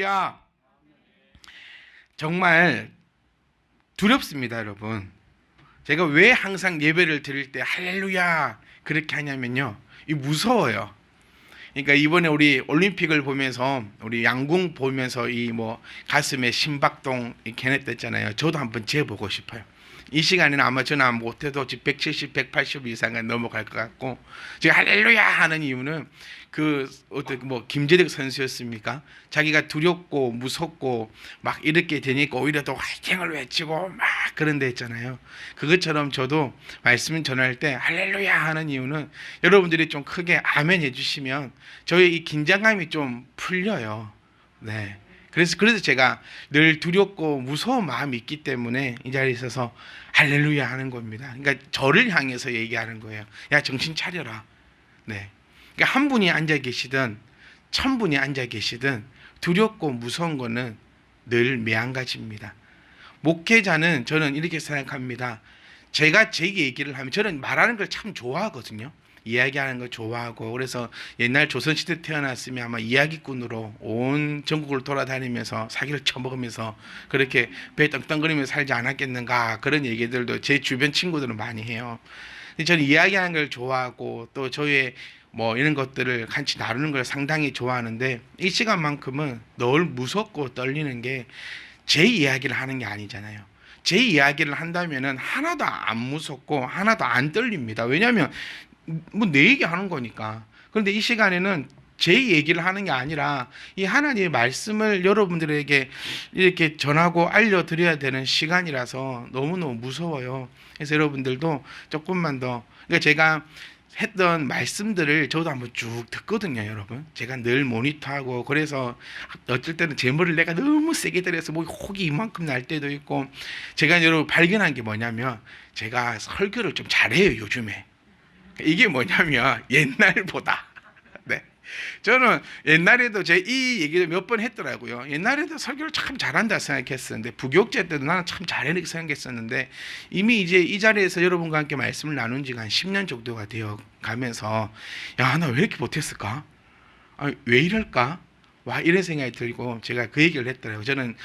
할렐루야. 정말 두렵습니다, 여러분. 제가 왜 항상 예배를 드릴 때 할렐루야 그렇게 하냐면요, 이 무서워요. 그러니까 이번에 우리 올림픽을 보면서, 우리 양궁 보면서 이 뭐 가슴에 심박동 걔네했잖아요. 저도 한번 재보고 싶어요. 이 시간에는 아마 저는 못해도 170, 180 이상은 넘어갈 것 같고, 제가 할렐루야 하는 이유는 그 어떻게 뭐 김재덕 선수였습니까? 자기가 두렵고 무섭고 막 이렇게 되니까 오히려 더 화이팅을 외치고 막 그런 데 있잖아요. 그것처럼 저도 말씀 전할 때 할렐루야 하는 이유는 여러분들이 좀 크게 아멘 해주시면 저의 이 긴장감이 좀 풀려요. 네. 그래서 제가 늘 두렵고 무서운 마음이 있기 때문에 이 자리에 있어서 할렐루야 하는 겁니다. 그러니까 저를 향해서 얘기하는 거예요. 야, 정신 차려라. 네. 그러니까 한 분이 앉아 계시든 1000분이 앉아 계시든 두렵고 무서운 거는 늘 매한가지입니다. 목회자는 저는 이렇게 생각합니다. 제가 제 얘기를 하면, 저는 말하는 걸 참 좋아하거든요. 이야기하는 거 좋아하고, 그래서 옛날 조선시대 태어났으면 아마 이야기꾼으로 온 전국을 돌아다니면서 사기를 쳐먹으면서 그렇게 배 떵떵거리면서 살지 않았겠는가, 그런 얘기들도 제 주변 친구들은 많이 해요. 저는 이야기하는 걸 좋아하고 또 저의 뭐 이런 것들을 같이 나누는 걸 상당히 좋아하는데, 이 시간만큼은 늘 무섭고 떨리는 게 제 이야기를 하는 게 아니잖아요. 제 이야기를 한다면은 하나도 안 무섭고 하나도 안 떨립니다. 왜냐하면 뭐 내 얘기 하는 거니까. 그런데 이 시간에는 제 얘기를 하는 게 아니라 이 하나님의 말씀을 여러분들에게 이렇게 전하고 알려드려야 되는 시간이라서 너무너무 무서워요. 그래서 여러분들도 조금만 더, 그러니까 제가 했던 말씀들을 저도 한번 쭉 듣거든요, 여러분. 제가 늘 모니터하고, 그래서 어쩔 때는 제 머리를 내가 너무 세게 때려서 목이 혹이 이만큼 날 때도 있고, 제가 여러분 발견한 게 뭐냐면, 제가 설교를 좀 잘해요, 요즘에. 이게 뭐냐면 옛날보다. 네. 저는 옛날에도 제 이 얘기를 몇 번 했더라고요. 옛날에도 설교를 참 잘한다 생각했었는데, 부교육제 때도 나는 참 잘해내게 생각했었는데, 이미 이제 이 자리에서 여러분과 함께 말씀을 나눈 지가 한 10년 정도가 되어 가면서, 야, 나 왜 이렇게 못했을까? 왜 이럴까? 와, 이런 생각이 들고 제가 그 얘기를 했더라고요. 저는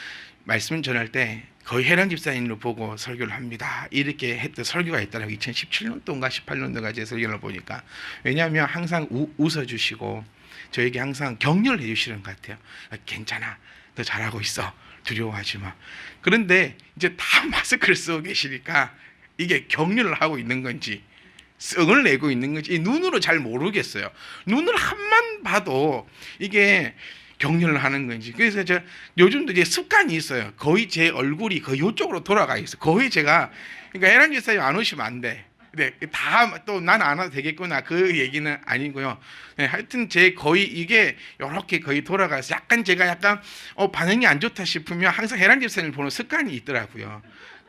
말씀 전할 때 거의 해랑 집사님으로 보고 설교를 합니다. 이렇게 했던 설교가 있더라고요. 2017년도인가 18년도가 제 설교를 보니까. 왜냐하면 항상 웃어주시고 저에게 항상 격려를 해주시는 것 같아요. 괜찮아, 너 잘하고 있어, 두려워하지 마. 그런데 이제 다 마스크를 쓰고 계시니까 이게 격려를 하고 있는 건지 성을 내고 있는 건지 눈으로 잘 모르겠어요. 눈을 한만 봐도 이게 격려를 하는 건지. 그래서 저 요즘도 이제 습관이 있어요. 거의 제 얼굴이 거의 이쪽으로 돌아가 있어요. 거의 제가, 그러니까 해란 집사님 안 오시면 안 돼. 네, 다 또 난 안 와도 되겠구나, 그 얘기는 아니고요. 네, 하여튼 제 거의 이게 이렇게 거의 돌아가서 약간 제가 약간 반응이 안 좋다 싶으면 항상 해란 집사님을 보는 습관이 있더라고요.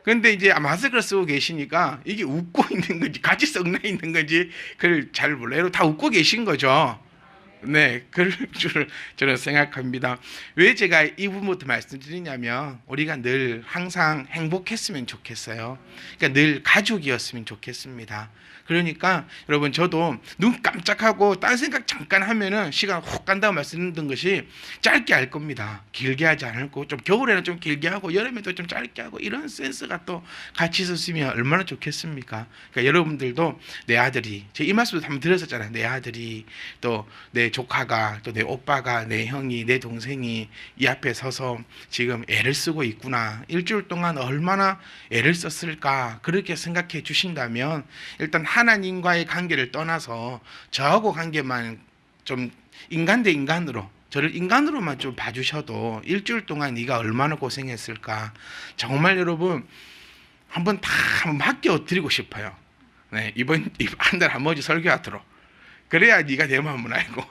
그런데 이제 마스크를 쓰고 계시니까 이게 웃고 있는 건지 같이 썩나 있는 건지 그걸 잘 몰라요. 다 웃고 계신 거죠. 네, 그럴 줄 저는 생각합니다. 왜 제가 이 부분부터 말씀드리냐면, 우리가 늘 항상 행복했으면 좋겠어요. 그러니까 늘 가족이었으면 좋겠습니다. 그러니까 여러분, 저도 눈 깜짝하고 딴 생각 잠깐 하면은 시간 훅 간다고 말씀드린 것이 짧게 할 겁니다. 길게 하지 않고, 좀 겨울에는 좀 길게 하고 여름에도 좀 짧게 하고, 이런 센스가 또 같이 있었으면 얼마나 좋겠습니까? 그러니까 여러분들도 내 아들이, 제가 이 말씀도 한번 드렸었잖아요. 내 아들이, 또 내 조카가, 또 내 오빠가, 내 형이, 내 동생이 이 앞에 서서 지금 애를 쓰고 있구나, 일주일 동안 얼마나 애를 썼을까, 그렇게 생각해 주신다면, 일단 하나님과의 관계를 떠나서 저하고 관계만 좀 인간 대 인간으로, 저를 인간으로만 좀 봐주셔도 일주일 동안 네가 얼마나 고생했을까, 정말 여러분 한번 맡겨 드리고 싶어요. 네, 이번 한 달 한 번씩 설교하도록. 그래야 네가 내 마음을 알고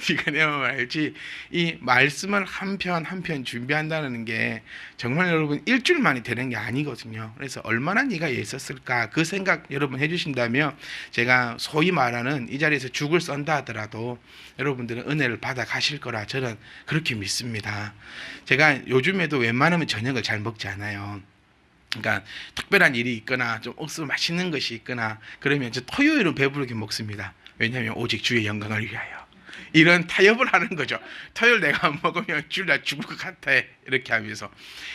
네가 내 마음을 알지. 이 말씀을 한 편 한 편 준비한다는 게 정말 여러분 일주일 만이 되는 게 아니거든요. 그래서 얼마나 네가 애썼을까, 그 생각 여러분 해주신다면, 제가 소위 말하는 이 자리에서 죽을 썬다 하더라도 여러분들은 은혜를 받아 가실 거라 저는 그렇게 믿습니다. 제가 요즘에도 웬만하면 저녁을 잘 먹지 않아요. 그러니까 특별한 일이 있거나 좀 억수 맛있는 것이 있거나 그러면 저 토요일은 배부르게 먹습니다. 왜냐하면 오직 주의 영광을 위하여. 이런 타협을 하는 거죠. 토요일 내가 안 먹으면 주일날 죽을 것 같아. 이렇게 하면서.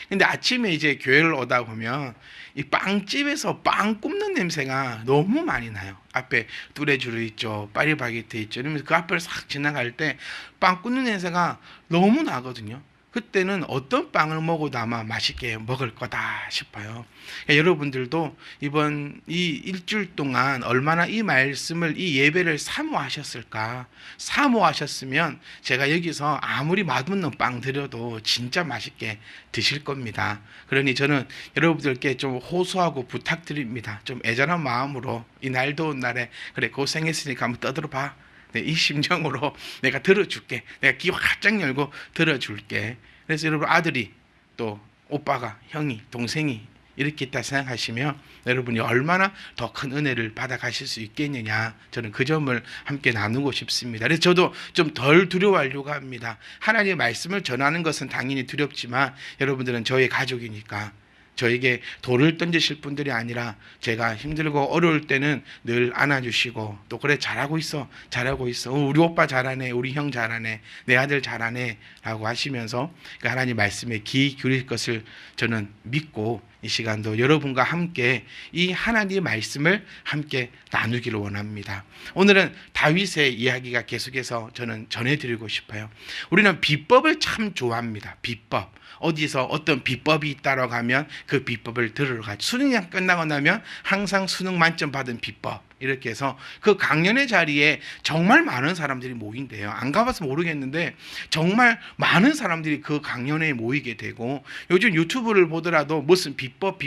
근데 아침에 이제 교회를 오다 보면 이 빵집에서 빵 굽는 냄새가 너무 많이 나요. 앞에 뚜레쥬르 있죠. 파리바게트 있죠. 이러면서 그 앞을 싹 지나갈 때 빵 굽는 냄새가 너무 나거든요. 그때는 어떤 빵을 먹어도 아마 맛있게 먹을 거다 싶어요. 그러니까 여러분들도 이번 이 일주일 동안 얼마나 이 말씀을, 이 예배를 사모하셨을까? 사모하셨으면 제가 여기서 아무리 맛없는 빵 드려도 진짜 맛있게 드실 겁니다. 그러니 저는 여러분들께 좀 호소하고 부탁드립니다. 좀 애절한 마음으로 이 날 더운 날에 그래 고생했으니까 한번 떠들어 봐. 네, 이 심정으로 내가 들어줄게. 내가 귀 활짝 열고 들어줄게. 그래서 여러분 아들이 또 오빠가 형이 동생이 이렇게 있다 생각하시면 여러분이 얼마나 더 큰 은혜를 받아가실 수 있겠느냐, 저는 그 점을 함께 나누고 싶습니다. 그래서 저도 좀 덜 두려워하려고 합니다. 하나님의 말씀을 전하는 것은 당연히 두렵지만 여러분들은 저의 가족이니까 저에게 돌을 던지실 분들이 아니라 제가 힘들고 어려울 때는 늘 안아주시고 또 그래 잘하고 있어 잘하고 있어 우리 오빠 잘하네 우리 형 잘하네 내 아들 잘하네 라고 하시면서 그 하나님 말씀에 귀 기울일 것을 저는 믿고 이 시간도 여러분과 함께 이 하나님의 말씀을 함께 나누기를 원합니다. 오늘은 다윗의 이야기가 계속해서 저는 전해드리고 싶어요. 우리는 비법을 참 좋아합니다. 비법. 어디서 어떤 비법이 있다라고 하면 그 비법을 들으러 가죠. 수능이 끝나고 나면 항상 수능 만점 받은 비법 이렇게 해서 그 강연의 자리에 정말 많은 사람들이 모인대요. 안 가봐서 모르겠는데 정말 많은 사람들이 그 강연에 모이게 되고 요즘 유튜브를 보더라도 무슨 비법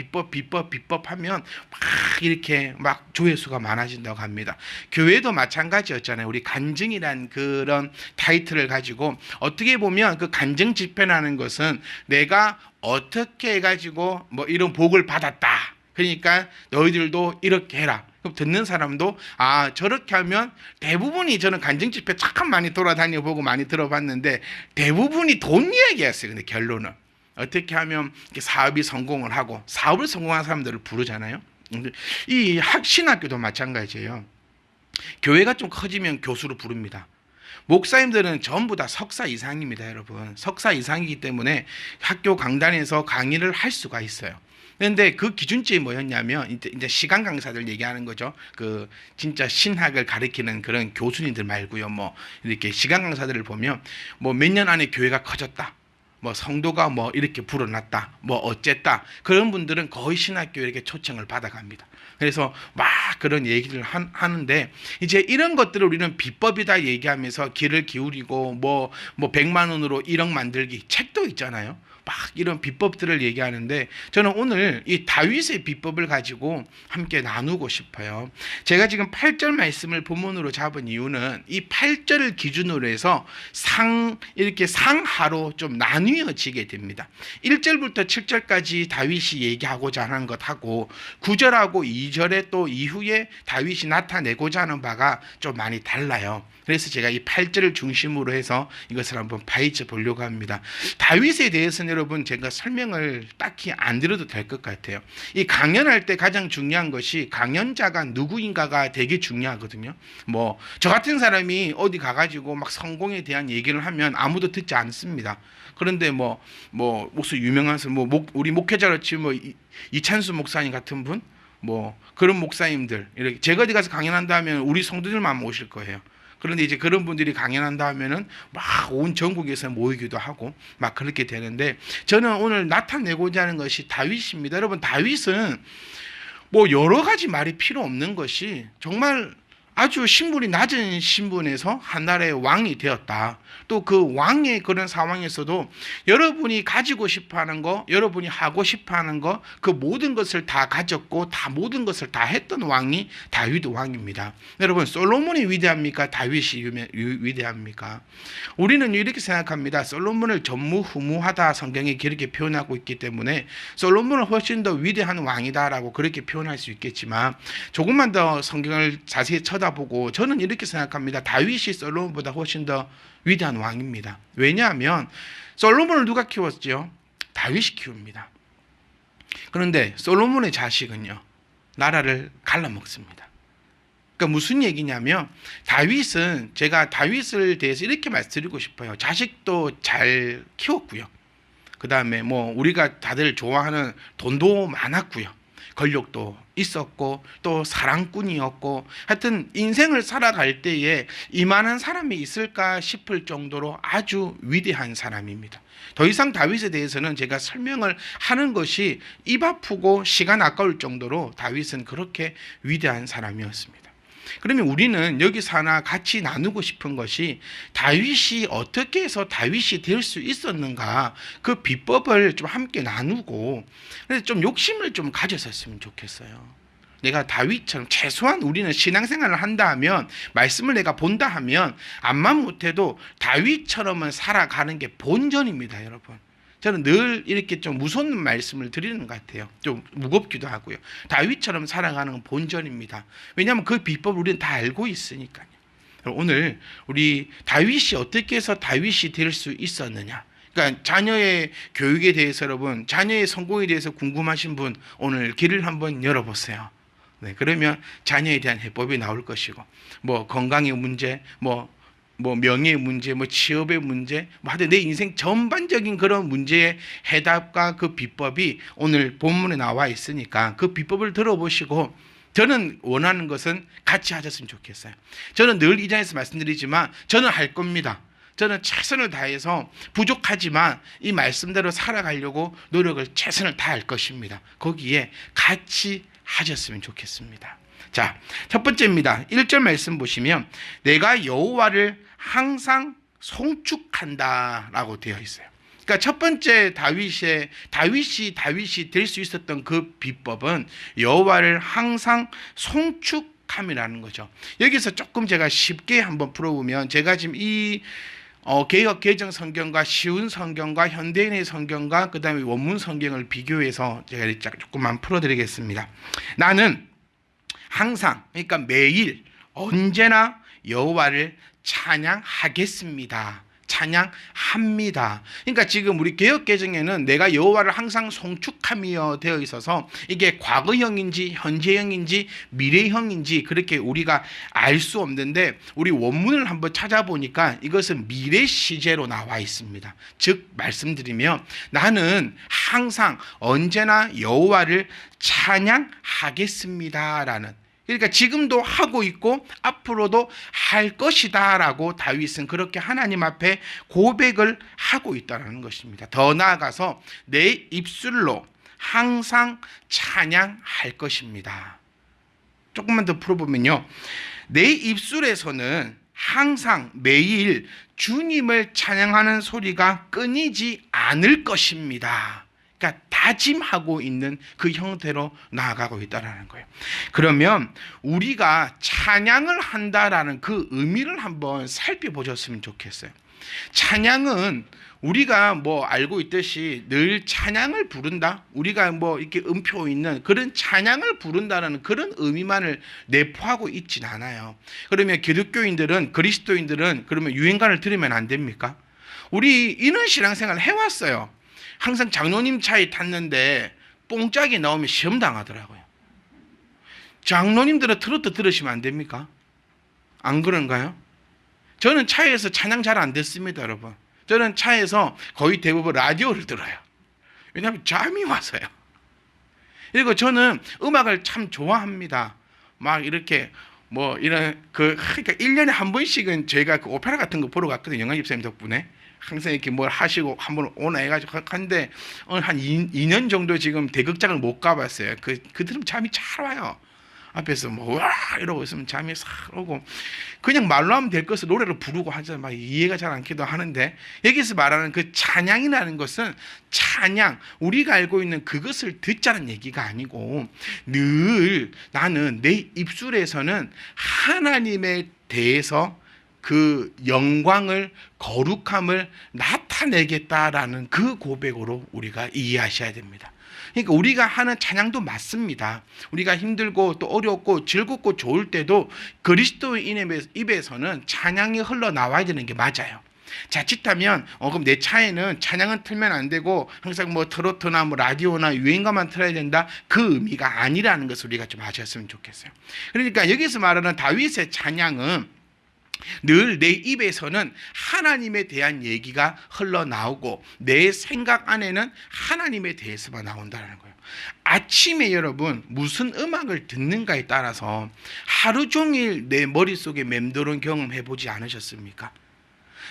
하면 막 이렇게 막 조회수가 많아진다고 합니다. 교회도 마찬가지였잖아요. 우리 간증이란 그런 타이틀을 가지고 어떻게 보면 그 간증 집회라는 것은 내가 어떻게 해가지고 뭐 이런 복을 받았다. 그러니까 너희들도 이렇게 해라. 그럼 듣는 사람도 아 저렇게 하면 대부분이 저는 간증 집회 참 많이 돌아다녀 보고 많이 들어봤는데 대부분이 돈 이야기였어요. 근데 결론은 어떻게 하면 사업이 성공을 하고 사업을 성공한 사람들을 부르잖아요. 이 신학교도 마찬가지예요. 교회가 좀 커지면 교수를 부릅니다. 목사님들은 전부 다 석사 이상입니다, 여러분. 석사 이상이기 때문에 학교 강단에서 강의를 할 수가 있어요. 그런데 그 기준점이 뭐였냐면 이제 시간 강사들 얘기하는 거죠. 그 진짜 신학을 가르치는 그런 교수님들 말고요. 뭐 이렇게 시간 강사들을 보면 뭐 몇 년 안에 교회가 커졌다. 뭐 성도가 뭐 이렇게 불어났다. 뭐 어쨌다. 그런 분들은 거의 신학교에 이렇게 초청을 받아갑니다. 그래서 막 그런 얘기를 하는데 이제 이런 것들을 우리는 비법이다 얘기하면서 귀를 기울이고 뭐 100만 원으로 1억 만들기 책도 있잖아요. 막 이런 비법들을 얘기하는데 저는 오늘 이 다윗의 비법을 가지고 함께 나누고 싶어요. 제가 지금 8절 말씀을 본문으로 잡은 이유는 이 8절을 기준으로 해서 이렇게 상하로 좀 나뉘어지게 됩니다. 1절부터 7절까지 다윗이 얘기하고자 하는 것하고 9절하고 2절에 또 이후에 다윗이 나타내고자 하는 바가 좀 많이 달라요. 그래서 제가 이 8절을 중심으로 해서 이것을 한번 파헤쳐 보려고 합니다. 다윗에 대해서는 여러분 제가 설명을 딱히 안 드려도 될 것 같아요. 이 강연할 때 가장 중요한 것이 강연자가 누구인가가 되게 중요하거든요. 뭐 저 같은 사람이 어디 가가지고 막 성공에 대한 얘기를 하면 아무도 듣지 않습니다. 그런데 뭐 무슨 유명한 우리 목회자로 치면 이찬수 목사님 같은 분, 뭐 그런 목사님들 이렇게 제가 어디 가서 강연한다 하면 우리 성도들만 모실 거예요. 그런데 이제 그런 분들이 강연한다 하면은 막 온 전국에서 모이기도 하고 막 그렇게 되는데 저는 오늘 나타내고자 하는 것이 다윗입니다. 여러분 다윗은 뭐 여러 가지 말이 필요 없는 것이 정말 아주 신분이 낮은 신분에서 한 나라의 왕이 되었다. 또 그 왕의 그런 상황에서도 여러분이 가지고 싶어하는 거, 여러분이 하고 싶어하는 거, 그 모든 것을 다 가졌고 다 모든 것을 다 했던 왕이 다윗 왕입니다. 여러분 솔로몬이 위대합니까? 다윗이 위대합니까? 우리는 이렇게 생각합니다. 솔로몬을 전무후무하다 성경이 그렇게 표현하고 있기 때문에 솔로몬은 훨씬 더 위대한 왕이다라고 그렇게 표현할 수 있겠지만 조금만 더 성경을 자세히 쳐다보고 저는 이렇게 생각합니다. 다윗이 솔로몬보다 훨씬 더 위대한 왕입니다. 왜냐하면 솔로몬을 누가 키웠죠? 다윗이 키웁니다. 그런데 솔로몬의 자식은요 나라를 갈라먹습니다. 그러니까 무슨 얘기냐면 다윗은 제가 다윗을 대해서 이렇게 말씀드리고 싶어요. 자식도 잘 키웠고요. 그 다음에 뭐 우리가 다들 좋아하는 돈도 많았고요. 권력도 있었고 또 사랑꾼이었고 하여튼 인생을 살아갈 때에 이만한 사람이 있을까 싶을 정도로 아주 위대한 사람입니다. 더 이상 다윗에 대해서는 제가 설명을 하는 것이 입 아프고 시간 아까울 정도로 다윗은 그렇게 위대한 사람이었습니다. 그러면 우리는 여기서 하나 같이 나누고 싶은 것이 다윗이 어떻게 해서 다윗이 될 수 있었는가, 그 비법을 좀 함께 나누고, 그래서 좀 욕심을 좀 가졌었으면 좋겠어요. 내가 다윗처럼, 최소한 우리는 신앙생활을 한다 하면, 말씀을 내가 본다 하면 암만 못해도 다윗처럼은 살아가는 게 본전입니다, 여러분. 저는 늘 이렇게 좀 무서운 말씀을 드리는 것 같아요. 좀 무겁기도 하고요. 다윗처럼 살아가는 건 본전입니다. 왜냐하면 그 비법을 우리는 다 알고 있으니까요. 오늘 우리 다윗이 어떻게 해서 다윗이 될 수 있었느냐, 그러니까 자녀의 교육에 대해서, 여러분 자녀의 성공에 대해서 궁금하신 분 오늘 길을 한번 열어보세요. 네, 그러면 자녀에 대한 해법이 나올 것이고, 뭐 건강의 문제, 뭐 명예의 문제, 뭐 취업의 문제, 뭐 하여튼 내 인생 전반적인 그런 문제의 해답과 그 비법이 오늘 본문에 나와 있으니까 그 비법을 들어보시고, 저는 원하는 것은 같이 하셨으면 좋겠어요. 저는 늘 이 자리에서 말씀드리지만 저는 할 겁니다. 저는 최선을 다해서 부족하지만 이 말씀대로 살아가려고 노력을 최선을 다할 것입니다. 거기에 같이 하셨으면 좋겠습니다. 자, 첫 번째입니다. 1절 말씀 보시면 내가 여호와를 항상 송축한다라고 되어 있어요. 그러니까 첫 번째 다윗이 될 수 있었던 그 비법은 여호와를 항상 송축함이라는 거죠. 여기서 조금 제가 쉽게 한번 풀어보면, 제가 지금 이 개역 개정 성경과 쉬운 성경과 현대인의 성경과 그 다음에 원문 성경을 비교해서 제가 조금만 풀어드리겠습니다. 나는 항상, 그러니까 매일 언제나 여호와를 찬양하겠습니다. 찬양합니다. 그러니까 지금 우리 개역개정에는 내가 여호와를 항상 송축하며 되어 있어서 이게 과거형인지 현재형인지 미래형인지 그렇게 우리가 알 수 없는데, 우리 원문을 한번 찾아보니까 이것은 미래 시제로 나와 있습니다. 즉 말씀드리면 나는 항상 언제나 여호와를 찬양하겠습니다라는, 그러니까 지금도 하고 있고 앞으로도 할 것이다 라고 다윗은 그렇게 하나님 앞에 고백을 하고 있다는 것입니다. 더 나아가서 내 입술로 항상 찬양할 것입니다. 조금만 더 풀어보면요, 내 입술에서는 항상 매일 주님을 찬양하는 소리가 끊이지 않을 것입니다. 그러니까 다짐하고 있는 그 형태로 나아가고 있다는 거예요. 그러면 우리가 찬양을 한다라는 그 의미를 한번 살펴보셨으면 좋겠어요. 찬양은 우리가 뭐 알고 있듯이 늘 찬양을 부른다, 우리가 뭐 이렇게 음표 있는 그런 찬양을 부른다는 그런 의미만을 내포하고 있진 않아요. 그러면 기독교인들은, 그리스도인들은 그러면 유행가를 들으면 안 됩니까? 우리 이런 신앙생활 해왔어요. 항상 장로님 차에 탔는데 뽕짝이 나오면 시험 당하더라고요. 장로님들은 트로트 들으시면 안 됩니까? 안 그런가요? 저는 차에서 찬양 잘 안 듣습니다, 여러분. 저는 차에서 거의 대부분 라디오를 들어요. 왜냐하면 잠이 와서요. 그리고 저는 음악을 참 좋아합니다. 막 이렇게 뭐 이런 그러니까 1년에 한 번씩은 저희가 그 오페라 같은 거 보러 갔거든요. 영화 집사님 덕분에. 항상 이렇게 뭘 하시고 한번 오나 해가지고 하는데 한 2년 정도 지금 대극장을 못 가봤어요. 그 들으면 잠이 잘 와요. 앞에서 뭐 와 이러고 있으면 잠이 싹 오고, 그냥 말로 하면 될 것을 노래로 부르고 하잖아요. 막 이해가 잘 않기도 하는데, 여기서 말하는 그 찬양이라는 것은 찬양, 우리가 알고 있는 그것을 듣자는 얘기가 아니고, 늘 나는 내 입술에서는 하나님에 대해서 그 영광을, 거룩함을 나타내겠다라는 그 고백으로 우리가 이해하셔야 됩니다. 그러니까 우리가 하는 찬양도 맞습니다. 우리가 힘들고 또 어렵고 즐겁고 좋을 때도 그리스도의 입에서는 찬양이 흘러나와야 되는 게 맞아요. 자칫하면 그럼 내 차에는 찬양은 틀면 안 되고 항상 뭐 트로트나 뭐 라디오나 유행가만 틀어야 된다, 그 의미가 아니라는 것을 우리가 좀 아셨으면 좋겠어요. 그러니까 여기서 말하는 다윗의 찬양은 늘 내 입에서는 하나님에 대한 얘기가 흘러나오고 내 생각 안에는 하나님에 대해서만 나온다는 거예요. 아침에 여러분 무슨 음악을 듣는가에 따라서 하루 종일 내 머릿속에 맴도는 경험 해보지 않으셨습니까?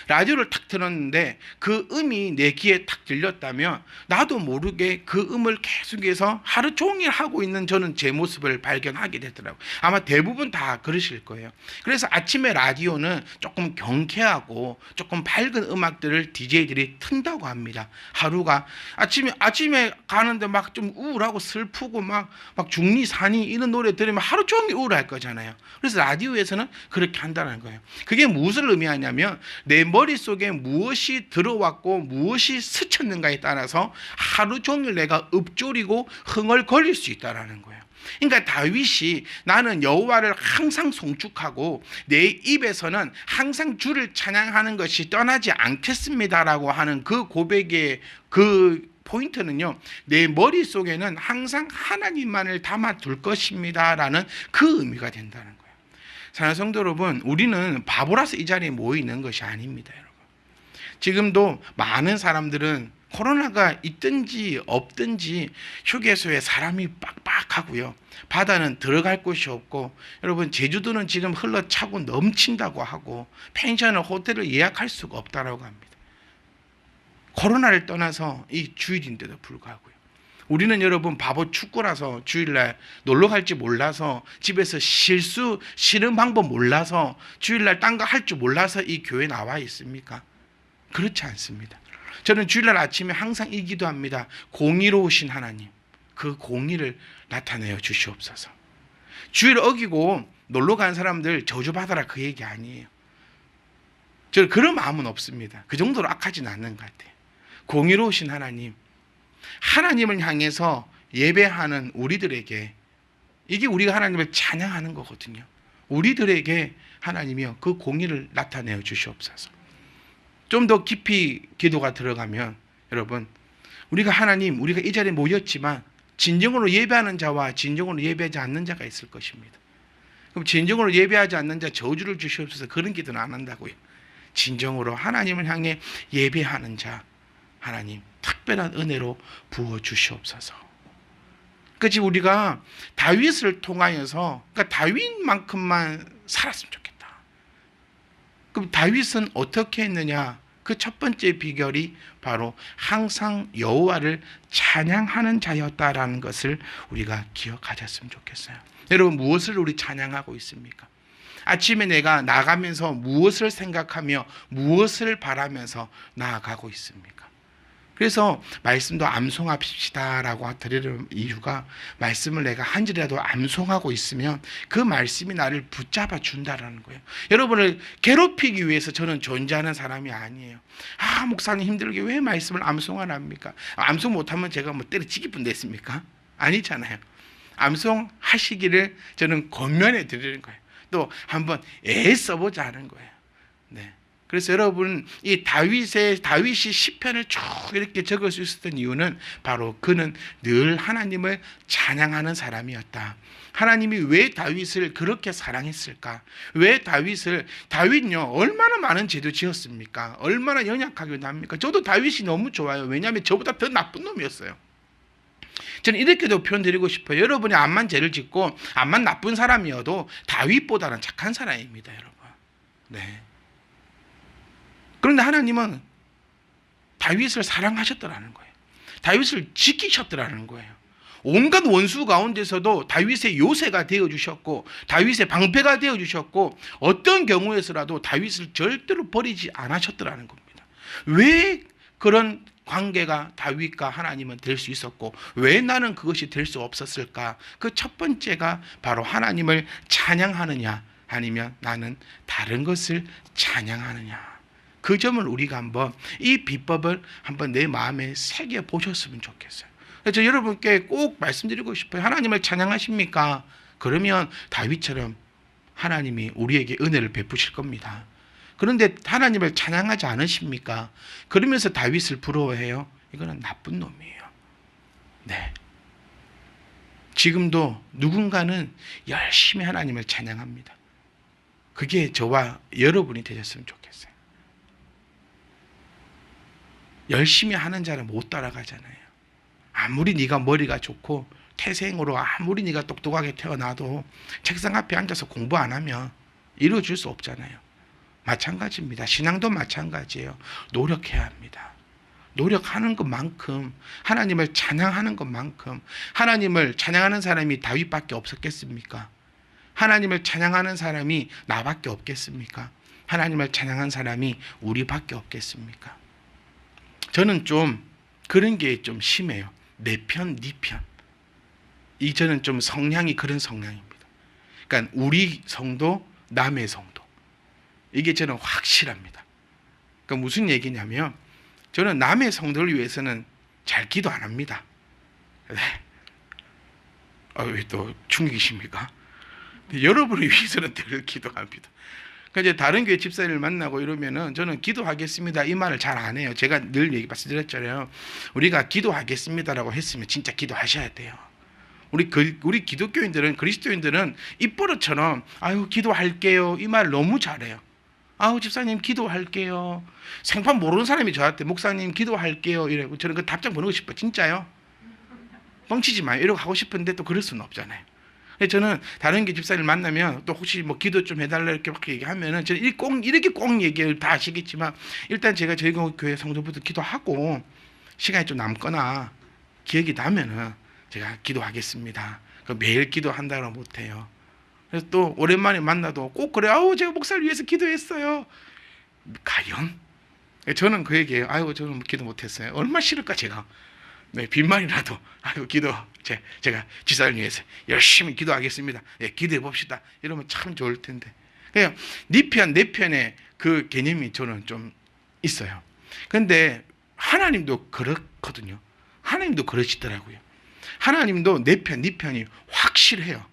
라디오를 탁 틀었는데 그 음이 내 귀에 탁 들렸다면 나도 모르게 그 음을 계속해서 하루 종일 하고 있는 저는 제 모습을 발견하게 되더라고요. 아마 대부분 다 그러실 거예요. 그래서 아침에 라디오는 조금 경쾌하고 조금 밝은 음악들을 DJ들이 튼다고 합니다. 하루가 아침에 가는데 막 좀 우울하고 슬프고 막 중리산이 이런 노래 들으면 하루 종일 우울할 거잖아요. 그래서 라디오에서는 그렇게 한다는 거예요. 그게 무엇을 의미하냐면 내 머릿속에 무엇이 들어왔고 무엇이 스쳤는가에 따라서 하루 종일 내가 읊조리고 흥얼거릴 수 있다는 거예요. 그러니까 다윗이 나는 여호와를 항상 송축하고 내 입에서는 항상 주를 찬양하는 것이 떠나지 않겠습니다라고 하는 그 고백의 그 포인트는요, 내 머릿속에는 항상 하나님만을 담아둘 것입니다라는 그 의미가 된다는 거예요. 사랑하는 성도 여러분, 우리는 바보라서 이 자리에 모여 있는 것이 아닙니다. 여러분, 지금도 많은 사람들은 코로나가 있든지 없든지 휴게소에 사람이 빡빡하고요, 바다는 들어갈 곳이 없고, 여러분 제주도는 지금 흘러차고 넘친다고 하고 펜션을 호텔을 예약할 수가 없다고 합니다. 코로나를 떠나서 이 주일인데도 불구하고요. 우리는 여러분 바보 축구라서 주일날 놀러 갈지 몰라서 집에서 쉬는 방법 몰라서 주일날 딴 거 할 줄 몰라서 이 교회에 나와 있습니까? 그렇지 않습니다. 저는 주일날 아침에 항상 이 기도합니다. 공의로우신 하나님, 그 공의를 나타내어 주시옵소서. 주일 어기고 놀러 간 사람들 저주받아라, 그 얘기 아니에요. 저는 그런 마음은 없습니다. 그 정도로 악하진 않는 것 같아요. 공의로우신 하나님, 하나님을 향해서 예배하는 우리들에게, 이게 우리가 하나님을 찬양하는 거거든요. 우리들에게 하나님이여 그 공의를 나타내어 주시옵소서. 좀 더 깊이 기도가 들어가면 여러분, 우리가 하나님, 우리가 이 자리에 모였지만 진정으로 예배하는 자와 진정으로 예배하지 않는 자가 있을 것입니다. 그럼 진정으로 예배하지 않는 자 저주를 주시옵소서, 그런 기도는 안 한다고요. 진정으로 하나님을 향해 예배하는 자 하나님 특별한 은혜로 부어 주시옵소서. 그치, 우리가 다윗을 통하여서, 그러니까 다윗만큼만 살았으면 좋겠다. 그럼 다윗은 어떻게 했느냐? 그 첫 번째 비결이 바로 항상 여호와를 찬양하는 자였다라는 것을 우리가 기억하셨으면 좋겠어요. 여러분, 무엇을 우리 찬양하고 있습니까? 아침에 내가 나가면서 무엇을 생각하며 무엇을 바라면서 나아가고 있습니까? 그래서 말씀도 암송합시다라고 드리는 이유가, 말씀을 내가 한 절이라도 암송하고 있으면 그 말씀이 나를 붙잡아 준다라는 거예요. 여러분을 괴롭히기 위해서 저는 존재하는 사람이 아니에요. 목사님 힘들게 왜 말씀을 암송하랍니까? 암송 못하면 제가 뭐 때려치기 뿐 됐습니까? 아니잖아요. 암송하시기를 저는 권면해 드리는 거예요. 또 한번 애써보자 하는 거예요. 네. 그래서 여러분, 이 다윗이 시편을 쭉 이렇게 적을 수 있었던 이유는 바로 그는 늘 하나님을 찬양하는 사람이었다. 하나님이 왜 다윗을 그렇게 사랑했을까? 왜 다윗요 얼마나 많은 죄도 지었습니까? 얼마나 연약하기도 합니까? 저도 다윗이 너무 좋아요. 왜냐하면 저보다 더 나쁜 놈이었어요. 저는 이렇게도 표현드리고 싶어요. 여러분이 암만 죄를 짓고 암만 나쁜 사람이어도 다윗보다는 착한 사람입니다, 여러분. 네. 그런데 하나님은 다윗을 사랑하셨더라는 거예요. 다윗을 지키셨더라는 거예요. 온갖 원수 가운데서도 다윗의 요새가 되어주셨고 다윗의 방패가 되어주셨고 어떤 경우에서라도 다윗을 절대로 버리지 않으셨더라는 겁니다. 왜 그런 관계가 다윗과 하나님은 될 수 있었고 왜 나는 그것이 될 수 없었을까? 그 첫 번째가 바로 하나님을 찬양하느냐 아니면 나는 다른 것을 찬양하느냐. 그 점을 우리가 한번, 이 비법을 한번 내 마음에 새겨 보셨으면 좋겠어요. 그래서 여러분께 꼭 말씀드리고 싶어요. 하나님을 찬양하십니까? 그러면 다윗처럼 하나님이 우리에게 은혜를 베푸실 겁니다. 그런데 하나님을 찬양하지 않으십니까? 그러면서 다윗을 부러워해요. 이거는 나쁜 놈이에요. 네. 지금도 누군가는 열심히 하나님을 찬양합니다. 그게 저와 여러분이 되셨으면 좋겠어요. 열심히 하는 자는 못 따라가잖아요. 아무리 네가 머리가 좋고 태생으로 아무리 네가 똑똑하게 태어나도 책상 앞에 앉아서 공부 안 하면 이루어질 수 없잖아요. 마찬가지입니다. 신앙도 마찬가지예요. 노력해야 합니다. 노력하는 것만큼, 하나님을 찬양하는 것만큼, 하나님을 찬양하는 사람이 다윗밖에 없었겠습니까? 하나님을 찬양하는 사람이 나밖에 없겠습니까? 하나님을 찬양하는 사람이 우리밖에 없겠습니까? 저는 좀 그런 게 좀 심해요. 내 편, 네 편. 저는 좀 성향이 그런 성향입니다. 그러니까 우리 성도, 남의 성도. 이게 저는 확실합니다. 그러니까 무슨 얘기냐면 저는 남의 성도를 위해서는 잘 기도 안 합니다. 네. 왜 또 충격이십니까? 여러분을 위해서는 늘 기도합니다. 그러니까 이제 다른 교회 집사님을 만나고 이러면은 저는 기도하겠습니다 이 말을 잘 안 해요. 제가 늘 말씀드렸잖아요. 우리가 기도하겠습니다라고 했으면 진짜 기도하셔야 돼요. 우리 기독교인들은, 그리스도인들은 입버릇처럼 아유 기도할게요 이 말 너무 잘해요. 아우 집사님 기도할게요. 생판 모르는 사람이 저한테 목사님 기도할게요 이러고 저는 그 답장 보내고 싶어요. 진짜요? 뻥치지 마요 이러고 하고 싶은데 또 그럴 수는 없잖아요. 저는 다른 게 집사를 만나면 또 혹시 뭐 기도 좀 해달라 이렇게 막 얘기하면은 저는 이렇게 꼭 얘기를 다 아시겠지만 일단 제가 저희 교회 성도부터 기도하고 시간이 좀 남거나 기억이 나면은 제가 기도하겠습니다. 매일 기도한다고 못해요. 그래서 또 오랜만에 만나도 꼭 그래. 아우 제가 목사를 위해서 기도했어요. 과연? 저는 그 얘기예요. 아이고 저는 기도 못했어요. 얼마나 싫을까 제가. 네, 빈말이라도 아이고 기도 제가 지사를 위해서 열심히 기도하겠습니다. 네, 기도해 봅시다. 이러면 참 좋을 텐데. 그냥 네 편, 내 편의 그 개념이 저는 좀 있어요. 그런데 하나님도 그렇거든요. 하나님도 그러시더라고요. 하나님도 내 편, 네 편이 확실해요.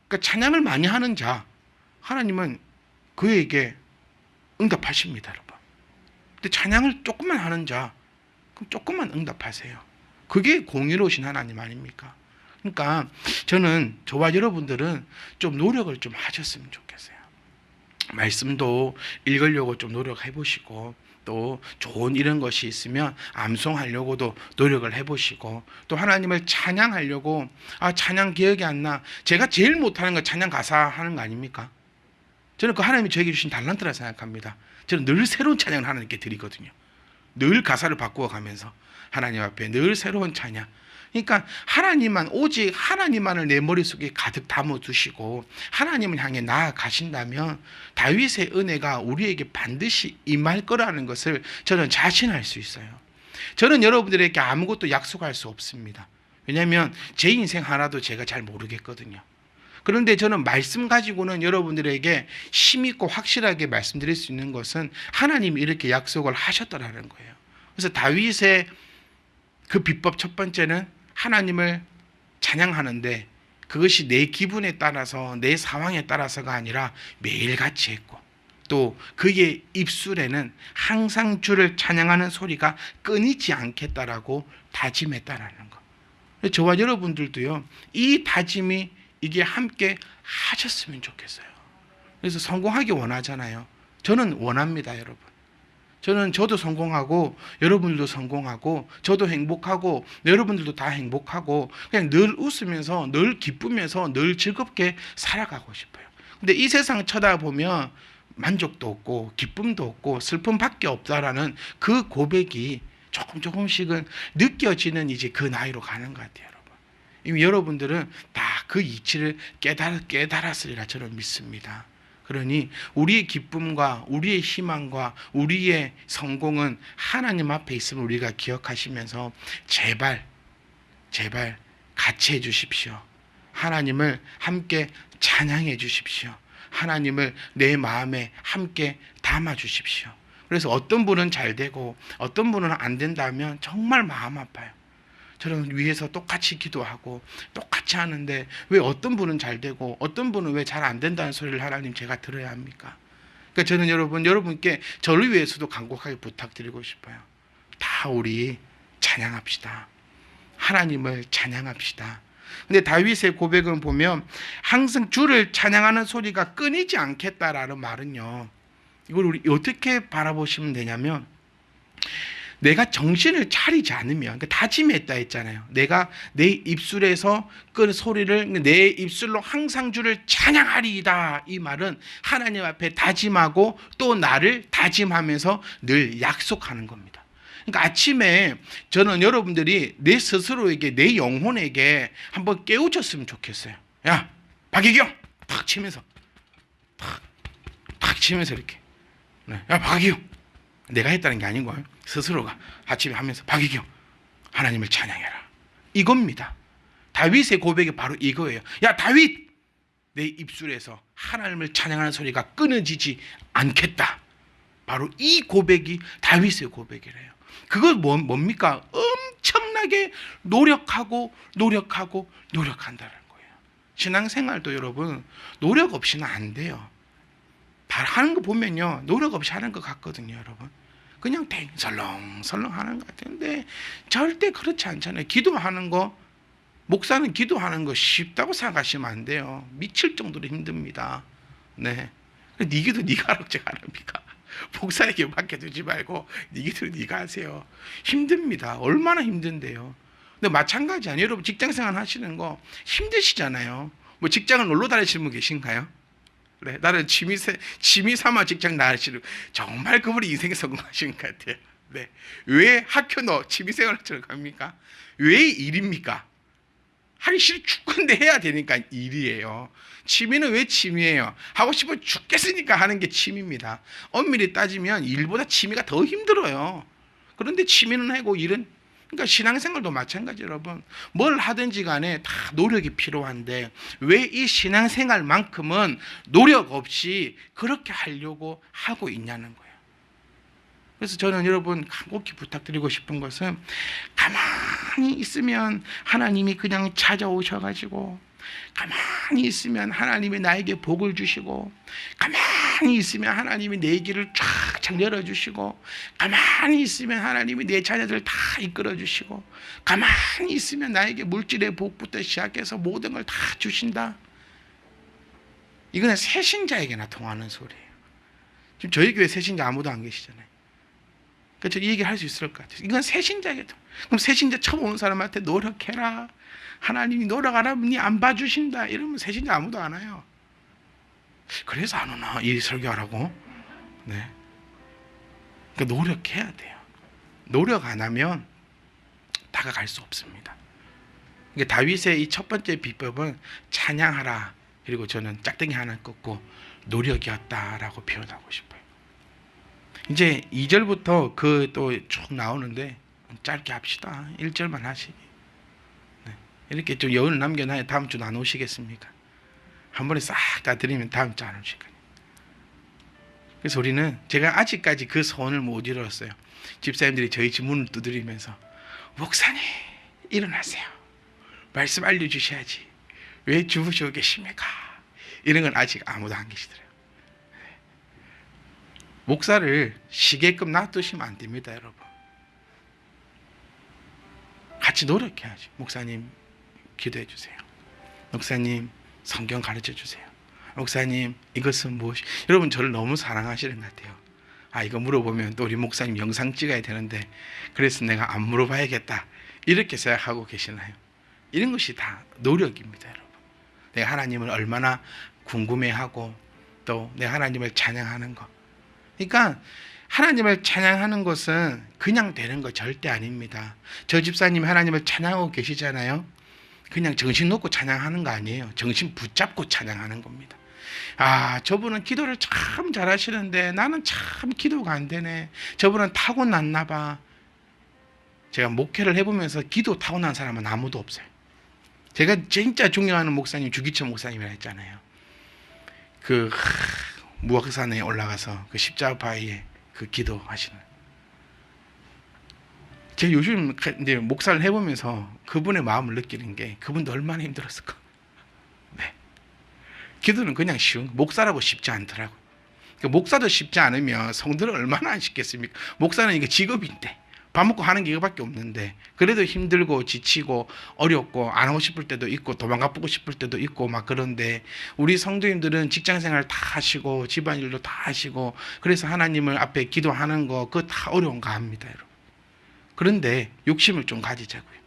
그러니까 찬양을 많이 하는 자, 하나님은 그에게 응답하십니다, 여러분. 근데 찬양을 조금만 하는 자, 그럼 조금만 응답하세요. 그게 공의로우신 하나님 아닙니까? 그러니까 저와 여러분들은 좀 노력을 좀 하셨으면 좋겠어요. 말씀도 읽으려고 좀 노력해 보시고 또 좋은 이런 것이 있으면 암송하려고도 노력을 해보시고 또 하나님을 찬양하려고 찬양 기억이 안 나. 제가 제일 못하는 건 찬양 가사 하는 거 아닙니까? 저는 그 하나님이 저에게 주신 달란트라 생각합니다. 저는 늘 새로운 찬양을 하나님께 드리거든요. 늘 가사를 바꾸어 가면서 하나님 앞에 늘 새로운 찬양. 그러니까 하나님만, 오직 하나님만을 내 머릿속에 가득 담아두시고 하나님을 향해 나아가신다면 다윗의 은혜가 우리에게 반드시 임할 거라는 것을 저는 자신할 수 있어요. 저는 여러분들에게 아무것도 약속할 수 없습니다. 왜냐하면 제 인생 하나도 제가 잘 모르겠거든요. 그런데 저는 말씀 가지고는 여러분들에게 힘있고 확실하게 말씀드릴 수 있는 것은 하나님이 이렇게 약속을 하셨더라는 거예요. 그래서 다윗의 그 비법 첫 번째는 하나님을 찬양하는데 그것이 내 기분에 따라서 내 상황에 따라서가 아니라 매일같이 했고 또 그의 입술에는 항상 주를 찬양하는 소리가 끊이지 않겠다라고 다짐했다라는 거. 저와 여러분들도요 이 다짐이 이게 함께 하셨으면 좋겠어요. 그래서 성공하기 원하잖아요. 저는 원합니다, 여러분. 저도 성공하고 여러분들도 성공하고 저도 행복하고 여러분들도 다 행복하고 그냥 늘 웃으면서 늘 기쁘면서 늘 즐겁게 살아가고 싶어요. 근데 이 세상 쳐다보면 만족도 없고 기쁨도 없고 슬픔밖에 없다라는 그 고백이 조금씩은 느껴지는 이제 그 나이로 가는 것 같아요, 여러분. 이미 여러분들은 다 그 이치를 깨달았으리라 저는 믿습니다. 그러니 우리의 기쁨과 우리의 희망과 우리의 성공은 하나님 앞에 있음을 우리가 기억하시면서 제발 같이 해주십시오. 하나님을 함께 찬양해 주십시오. 하나님을 내 마음에 함께 담아 주십시오. 그래서 어떤 분은 잘 되고 어떤 분은 안 된다면 정말 마음 아파요. 저는 위에서 똑같이 기도하고 똑같이 하는데 왜 어떤 분은 잘 되고 어떤 분은 왜 잘 안 된다는 소리를 하나님 제가 들어야 합니까? 그러니까 저는 여러분께 저를 위해서도 간곡하게 부탁드리고 싶어요. 다 우리 찬양합시다. 하나님을 찬양합시다. 근데 다윗의 고백은 보면 항상 주를 찬양하는 소리가 끊이지 않겠다라는 말은요, 이걸 우리 어떻게 바라보시면 되냐면, 내가 정신을 차리지 않으면, 그러니까 다짐했다 했잖아요. 내가 내 입술에서 그 소리를 내 입술로 항상 주를 찬양하리이다. 이 말은 하나님 앞에 다짐하고 또 나를 다짐하면서 늘 약속하는 겁니다. 그러니까 아침에 저는 여러분들이 내 스스로에게, 내 영혼에게 한번 깨우쳤으면 좋겠어요. 야, 박희경! 탁 치면서, 탁 치면서 이렇게. 네. 야, 박희경! 내가 했다는 게 아니고 스스로가 아침에 하면서, 박희경, 하나님을 찬양해라. 이겁니다. 다윗의 고백이 바로 이거예요. 야, 다윗! 내 입술에서 하나님을 찬양하는 소리가 끊어지지 않겠다. 바로 이 고백이 다윗의 고백이래요. 그건 뭡니까? 엄청나게 노력한다는 거예요. 신앙생활도 여러분, 노력 없이는 안 돼요. 하는 거 보면요, 노력 없이 하는 것 같거든요, 여러분. 그냥 설렁설렁 하는 것 같은데 절대 그렇지 않잖아요. 기도하는 거, 목사는 기도하는 거 쉽다고 생각하시면 안 돼요. 미칠 정도로 힘듭니다. 네 기도 네가 하라고 제가 합니까? 목사에게 맡겨두지 말고 네 기도를 네가 하세요. 힘듭니다. 얼마나 힘든데요. 근데 마찬가지 아니에요. 여러분 직장생활 하시는 거 힘드시잖아요. 뭐 직장을 놀러 다니시는 분 계신가요? 네, 나는 취미 삼아 직장 나가시는, 정말 그분이 인생에 성공하신 것 같아요. 네, 왜 학교 취미생활을 들어갑니까? 왜 일입니까? 하기 싫어 죽건데 해야 되니까 일이에요. 취미는 왜 취미예요? 하고 싶어 죽겠으니까 하는 게 취미입니다. 엄밀히 따지면 일보다 취미가 더 힘들어요. 그런데 취미는 하고 일은, 그러니까 신앙생활도 마찬가지. 여러분 뭘 하든지 간에 다 노력이 필요한데 왜 이 신앙생활만큼은 노력 없이 그렇게 하려고 하고 있냐는 거예요. 그래서 저는 여러분 간곡히 부탁드리고 싶은 것은, 가만히 있으면 하나님이 그냥 찾아오셔가지고, 가만히 있으면 하나님이 나에게 복을 주시고, 가만히 있으면 하나님이 내 길을 쫙쫙 열어주시고, 가만히 있으면 하나님이 내 자녀들 다 이끌어주시고, 가만히 있으면 나에게 물질의 복부터 시작해서 모든 걸 다 주신다. 이거는 새신자에게나 통하는 소리예요. 지금 저희 교회 새신자 아무도 안 계시잖아요. 그래서 이 얘기를 할 수 있을 것 같아요. 이건 새신자에게. 그럼 새신자 처음 오는 사람한테 노력해라, 하나님이 노력 안 하면 안 봐주신다, 이러면 새신자 아무도 안 와요. 그래서 안 오나 이 설교하라고? 네. 그러니까 노력해야 돼요. 노력 안 하면 다가갈 수 없습니다. 그러니까 다윗의 이 첫 번째 비법은 찬양하라, 그리고 저는 짝대기 하나 꺾고 노력이었다라고 표현하고 싶어요. 이제 2절부터 그 또 쭉 나오는데 짧게 합시다. 1절만 하시기. 네. 이렇게 좀 여운을 남겨놔야 다음 주 안 오시겠습니까? 한 번에 싹 다 드리면 다음 주 안 오실 거예요. 그래서 우리는, 제가 아직까지 그 소원을 못 이뤘어요. 집사님들이 저희 집 문을 두드리면서, 목사님 일어나세요, 말씀 알려주셔야지, 왜 주무시고 계십니까? 이런 건 아직 아무도 안 계시더라고요. 목사를 쉬게끔 놔두시면 안 됩니다, 여러분. 같이 노력해야지. 목사님 기도해 주세요. 목사님 성경 가르쳐 주세요. 목사님 이것은 무엇이? 여러분 저를 너무 사랑하시는 것 같아요. 이거 물어보면 또 우리 목사님 영상 찍어야 되는데, 그래서 내가 안 물어봐야겠다, 이렇게 생각하고 계시나요? 이런 것이 다 노력입니다, 여러분. 내가 하나님을 얼마나 궁금해하고 또 내가 하나님을 찬양하는 것. 그러니까 하나님을 찬양하는 것은 그냥 되는 거 절대 아닙니다. 저 집사님이 하나님을 찬양하고 계시잖아요. 그냥 정신 놓고 찬양하는 거 아니에요. 정신 붙잡고 찬양하는 겁니다. 저분은 기도를 참 잘하시는데 나는 참 기도가 안 되네. 저분은 타고났나 봐. 제가 목회를 해보면서 기도 타고난 사람은 아무도 없어요. 제가 진짜 존경하는 목사님 주기철 목사님이라 했잖아요. 그 무악산에 올라가서 그 십자가 바위에 그 기도하시는. 제가 요즘 이제 목사를 해보면서 그분의 마음을 느끼는 게, 그분도 얼마나 힘들었을까. 네. 기도는 그냥 쉬운, 목사라고 쉽지 않더라고. 그러니까 목사도 쉽지 않으면 성도는 얼마나 안 쉽겠습니까? 목사는 이게 직업인데 밥 먹고 하는 게 이거밖에 없는데 그래도 힘들고 지치고 어렵고 안 하고 싶을 때도 있고 도망가 보고 싶을 때도 있고 막 그런데 우리 성도님들은 직장생활 다 하시고 집안일도 다 하시고 그래서 하나님을 앞에 기도하는 거 그거 다 어려운가 합니다, 여러분. 그런데 욕심을 좀 가지자고요.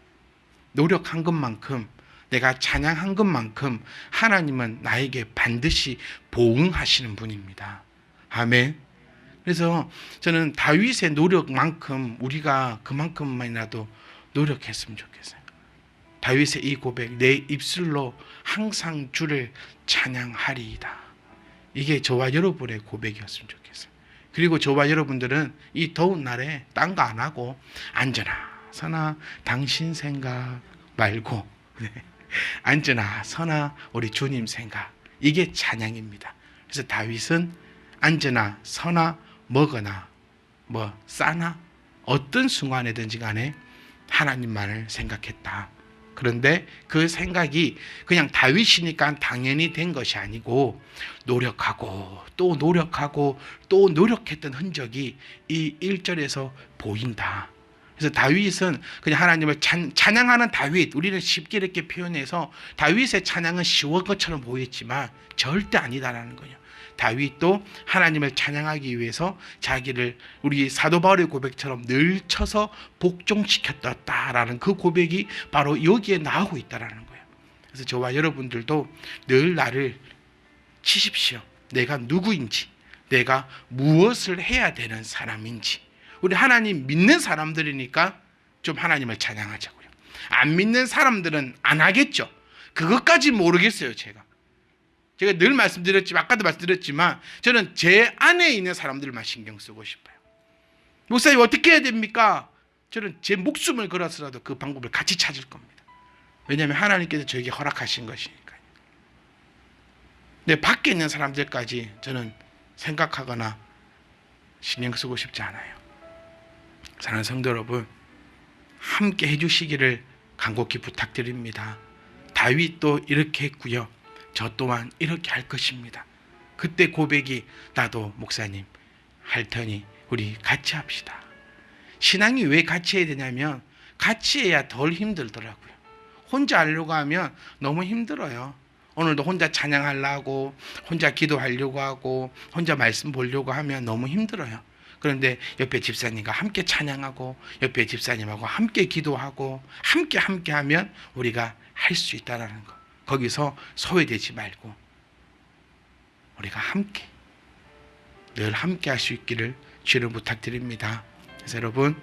노력한 것만큼 내가 찬양한 것만큼 하나님은 나에게 반드시 보응하시는 분입니다. 아멘. 그래서 저는 다윗의 노력만큼 우리가 그만큼만이라도 노력했으면 좋겠어요. 다윗의 이 고백, 내 입술로 항상 주를 찬양하리이다. 이게 저와 여러분의 고백이었으면 좋겠어요. 그리고 저와 여러분들은 이 더운 날에 딴 거 안 하고 앉으나 서나 당신 생각 말고 앉으나 서나 우리 주님 생각, 이게 찬양입니다. 그래서 다윗은 앉으나 서나 먹으나 뭐 싸나 어떤 순간이든지 간에 하나님만을 생각했다. 그런데 그 생각이 그냥 다윗이니까 당연히 된 것이 아니고 노력하고 또 노력하고 또 노력했던 흔적이 이 1절에서 보인다. 그래서 다윗은 그냥 하나님을 찬양하는 다윗, 우리는 쉽게 이렇게 표현해서 다윗의 찬양은 쉬운 것처럼 보였지만 절대 아니다라는 거예요. 다윗도 하나님을 찬양하기 위해서 자기를 우리 사도 바울의 고백처럼 늘 쳐서 복종시켰다라는 그 고백이 바로 여기에 나오고 있다라는 거예요. 그래서 저와 여러분들도 늘 나를 치십시오. 내가 누구인지, 내가 무엇을 해야 되는 사람인지. 우리 하나님 믿는 사람들이니까 좀 하나님을 찬양하자고요. 안 믿는 사람들은 안 하겠죠. 그것까지 모르겠어요. 제가 늘 말씀드렸지만, 아까도 말씀드렸지만 저는 제 안에 있는 사람들만 신경 쓰고 싶어요. 목사님 어떻게 해야 됩니까? 저는 제 목숨을 걸어서라도 그 방법을 같이 찾을 겁니다. 왜냐하면 하나님께서 저에게 허락하신 것이니까요. 근데 밖에 있는 사람들까지 저는 생각하거나 신경 쓰고 싶지 않아요. 사랑하는 성도 여러분, 함께 해주시기를 간곡히 부탁드립니다. 다윗도 이렇게 했고요. 저 또한 이렇게 할 것입니다. 그때 고백이 나도 목사님 할 테니 우리 같이 합시다. 신앙이 왜 같이 해야 되냐면 같이 해야 덜 힘들더라고요. 혼자 하려고 하면 너무 힘들어요. 오늘도 혼자 찬양하려고 혼자 기도하려고 하고 혼자 말씀 보려고 하면 너무 힘들어요. 그런데 옆에 집사님과 함께 찬양하고 옆에 집사님하고 함께 기도하고 함께 하면 우리가 할 수 있다는 거. 거기서 소외되지 말고 우리가 함께 늘 함께 할 수 있기를 주를 부탁드립니다. 그래서 여러분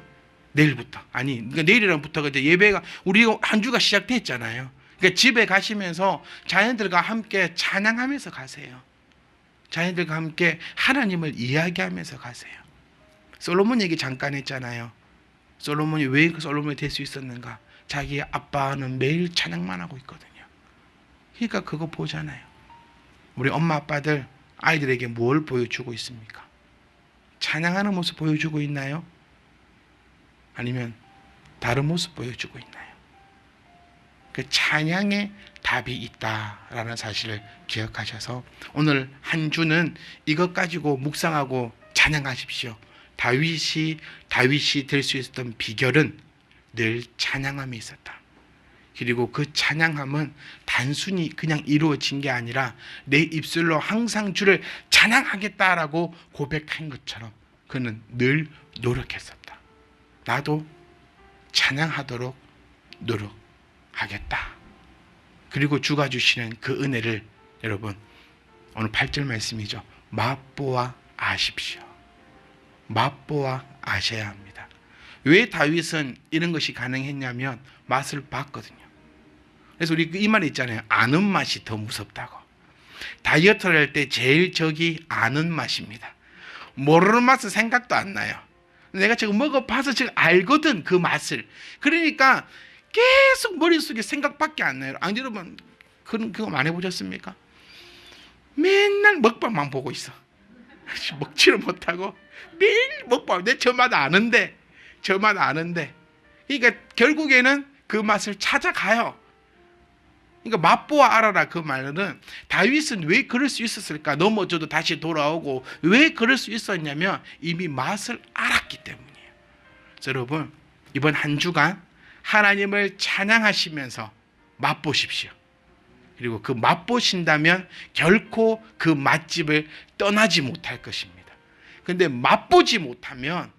내일부터 그러니까 내일이랑부터 이제 예배가 우리 한 주가 시작됐잖아요. 그러니까 집에 가시면서 자녀들과 함께 찬양하면서 가세요. 자녀들과 함께 하나님을 이야기하면서 가세요. 솔로몬 얘기 잠깐 했잖아요. 솔로몬이 왜 솔로몬이 될 수 있었는가? 자기 아빠는 매일 찬양만 하고 있거든요. 그러니까 그거 보잖아요. 우리 엄마 아빠들 아이들에게 뭘 보여주고 있습니까? 찬양하는 모습 보여주고 있나요? 아니면 다른 모습 보여주고 있나요? 그 찬양에 답이 있다라는 사실을 기억하셔서 오늘 한 주는 이것 가지고 묵상하고 찬양하십시오. 다윗이 될 수 있었던 비결은 늘 찬양함에 있었다. 그리고 그 찬양함은 단순히 그냥 이루어진 게 아니라 내 입술로 항상 주를 찬양하겠다라고 고백한 것처럼 그는 늘 노력했었다. 나도 찬양하도록 노력하겠다. 그리고 주가 주시는 그 은혜를 여러분 오늘 8절 말씀이죠. 맛보아 아십시오. 맛보아 아셔야 합니다. 왜 다윗은 이런 것이 가능했냐면 맛을 봤거든요. 그래서 우리 이 말이 있잖아요. 아는 맛이 더 무섭다고. 다이어트를 할 때 제일 적이 아는 맛입니다. 모르는 맛은 생각도 안 나요. 내가 지금 먹어봐서 지금 알거든 그 맛을. 그러니까 계속 머릿속에 생각밖에 안 나요. 아니 여러분 그거 많이 보셨습니까? 맨날 먹방만 보고 있어. 먹지를 못하고 매일 먹방. 내 저맛 아는데 그러니까 결국에는 그 맛을 찾아가요. 그러니까 맛보아 알아라 그 말은 다윗은 왜 그럴 수 있었을까? 넘어져도 다시 돌아오고 왜 그럴 수 있었냐면 이미 맛을 알았기 때문이에요. 여러분 이번 한 주간 하나님을 찬양하시면서 맛보십시오. 그리고 그 맛보신다면 결코 그 맛집을 떠나지 못할 것입니다. 근데 맛보지 못하면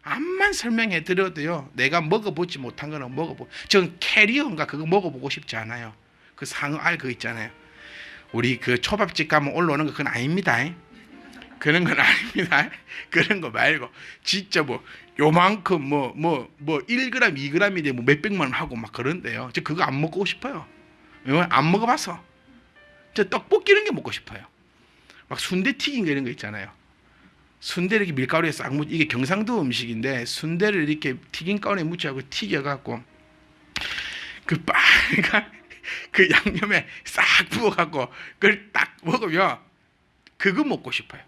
암만 설명해 드려도요, 내가 먹어보지 못한 거는 전 캐리어인가 그거 먹어보고 싶지 않아요. 그 상어 알 그거 있잖아요. 우리 그 초밥집 가면 올라오는 거 그건 아닙니다. 그런 건 아닙니다. 그런 거 말고 진짜 뭐 요만큼 뭐 1g 2g인데 뭐 몇백만 원 하고 막 그런데요. 저 그거 안 먹고 싶어요. 안 먹어봐서. 저 떡볶이 이런 게 먹고 싶어요. 막 순대 튀긴 거 이런 거 있잖아요. 순대를 이렇게 밀가루에 싹 묻, 이게 경상도 음식인데 순대를 이렇게 튀긴 가루에 묻혀갖고 튀겨갖고 그 빨간 그 양념에 싹 부어갖고 그걸 딱 먹으면 그거 먹고 싶어요.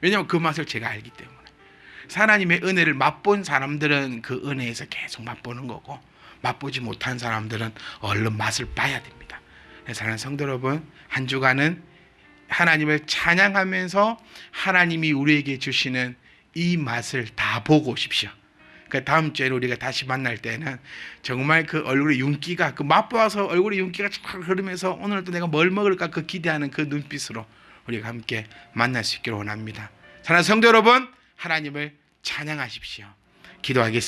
왜냐하면 그 맛을 제가 알기 때문에. 하나님의 은혜를 맛본 사람들은 그 은혜에서 계속 맛보는 거고 맛보지 못한 사람들은 얼른 맛을 봐야 됩니다. 사랑하는 성도 여러분, 한 주간은 하나님을 찬양하면서 하나님이 우리에게 주시는 이 맛을 다 보고 오십시오. 그러니까 다음 주에 우리가 다시 만날 때는 정말 그 얼굴에 윤기가 그 맛보아서 얼굴에 윤기가 쫙 흐르면서 오늘 또 내가 뭘 먹을까 그 기대하는 그 눈빛으로 우리가 함께 만날 수 있기를 원합니다. 사랑하는 성도 여러분, 하나님을 찬양하십시오. 기도하겠습니다.